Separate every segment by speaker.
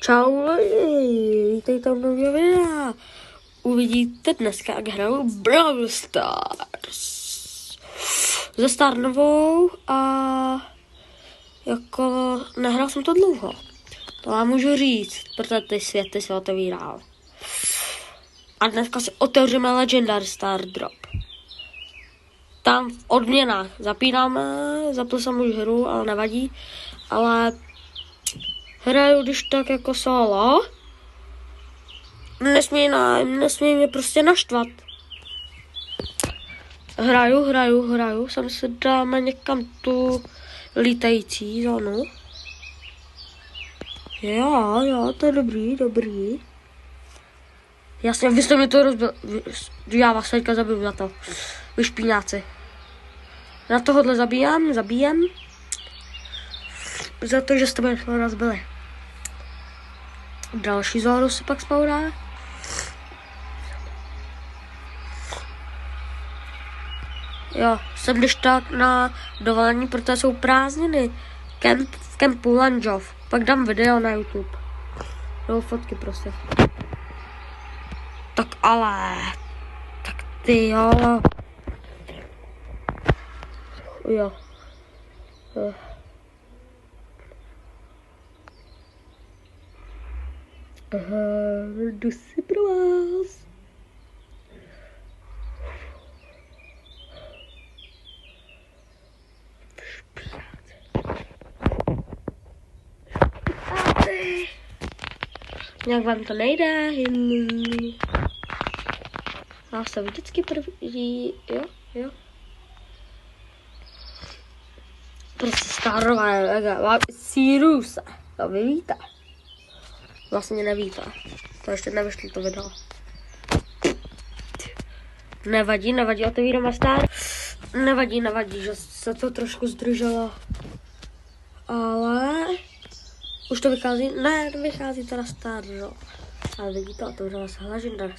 Speaker 1: Čau lidi, vítejte u nového videa. Uvidíte dneska, jak hraju Brawl Stars ze Starnovou a jako nehrál jsem to dlouho. To vám můžu říct, protože ty světy se otevíral. A dneska si otevřeme Legendary Star Drop. Tam v odměnách zapínáme, zapl jsem už hru, ale nevadí. Ale hraju když tak jako solo. Nesmí mě prostě naštvat. Hraju. Sem si dáme někam tu lítající zónu. Jo, to je dobrý. Jasně, vy jste mi to rozbil. Já vás teďka zabiju za to. Vy špíňáci. Na tohohle zabíjem. Za to, že jste mě to rozbili. Další zónu si pak spawná. Jo, jsem když tak na dovolení, protože jsou prázdniny. V kempu Lanžov. Pak dám video na YouTube. Nebo fotky prostě. Tak ty jo. Jo. Jdu si pro vás. Nějak vám to nejde. Já jsem vždycky první. Jo. Prostě Starová je Sirusa. To vy víte. Vlastně nevíte. To ještě nevyšlo to video. Nevadí, otevíráme Star. Nevadí, že se to trošku zdrželo. Ale už to vychází, vychází teda Star, jo. Ale vidíte, otevřela se Legendary.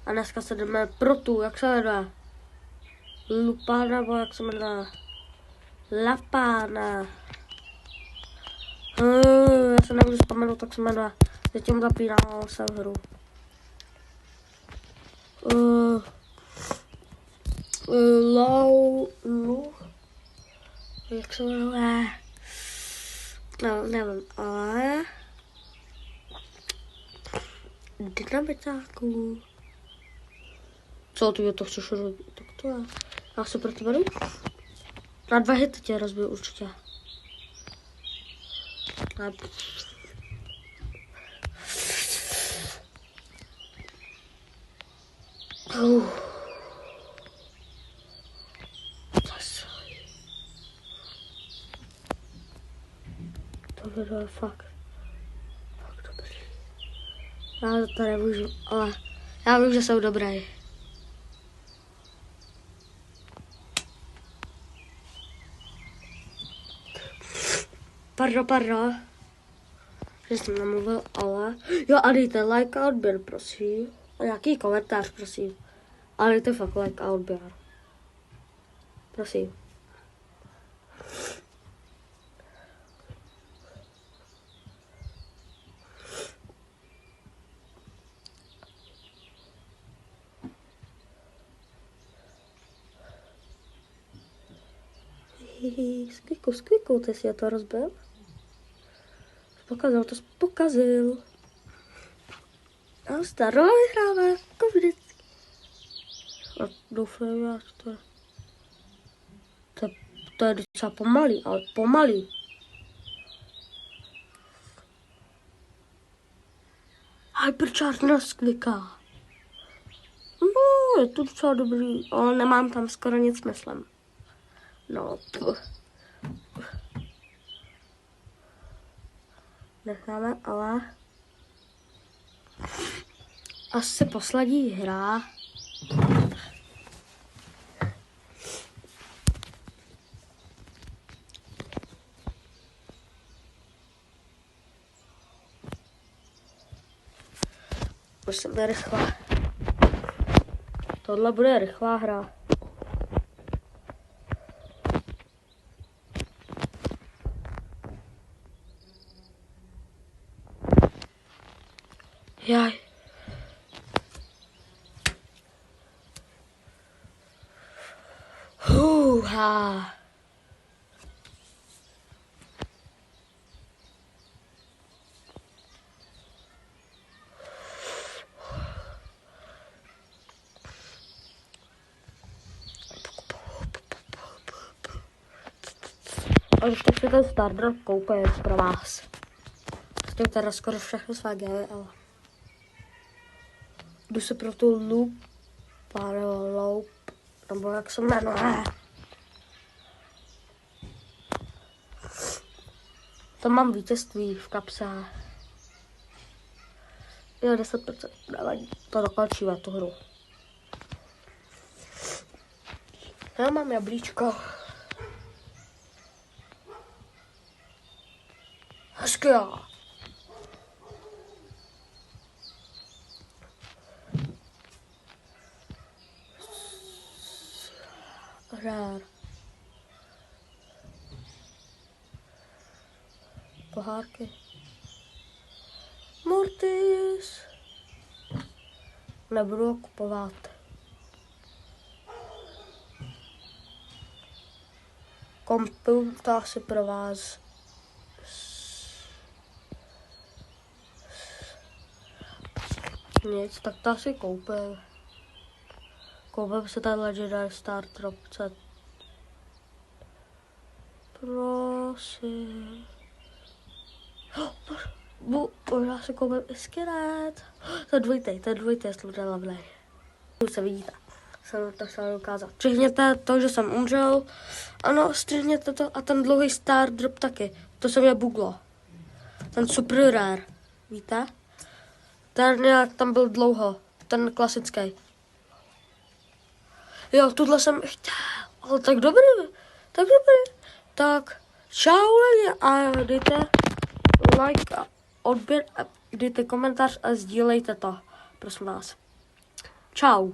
Speaker 1: A dneska se jdeme pro tu, jak se jmenuje? Lupána, nebo jak se jmenuje? Lapána. Já se nebudu vzpomenout, tak se jmenuje. Zatím zapínám se v hru. Jak se jmenuje? No, nevím, ale dynamitáků. Co ty to chceš rozbít? Tak to je. Já se pro tebe jdu. Na 2 hity tě rozbiju určitě. To bylo fakt dobrý. Já to nemůžu, ale já vím, že jsou dobré. Pardon. Že jsem nemluvil, ale... Jo, a dejte like a odběr, prosím. A nějaký komentář, prosím. A dejte fakt like a odběr. Prosím. Skviku, ty si to rozbil? Pokazil. A Starova vyhrává, jako vždycky. A doufám, já to je docela pomalý, ale pomalý. Hypercharge na skvika. No, je to docela dobrý, ale nemám tam skoro nic, myslím. No, necháme, ale asi poslední hra. Musíme rychle. Tohle bude rychlá hra. Jaj. Húha. A když tak si ten Stardrop koupím pro vás. Chtěl teda skoro všechny své gely, ale jdu se pro tu loop, nebo jak se jmenuje. Tam mám vítězství v kapse. Jo, 10%, nevadí, to dokončíme tu hru. Já mám jablíčko. Hezky jo. Rár. Pohárky. Mortis. Nebudu ho kupovat. Koupím to asi pro vás. Nic, tak to asi koupím. Koupím si ten Legendary Stardrop set. Prosím. Možná si koupím i skelet. To je dvojitý, jestli bude levnej. Tu se vidíte. Jsem to chtěla ukázat. Střihněte to, že jsem umřel. Ano, střihněte to a ten dlouhý Stardrop taky. To se mě buglo. Ten super rare. Víte? Ten nějak tam byl dlouho. Ten klasický. Jo, tuhle jsem chtěl. Ale tak dobrý. Tak čau lidi a dejte like a odběr a dejte komentář a sdílejte to. Prosím vás. Čau.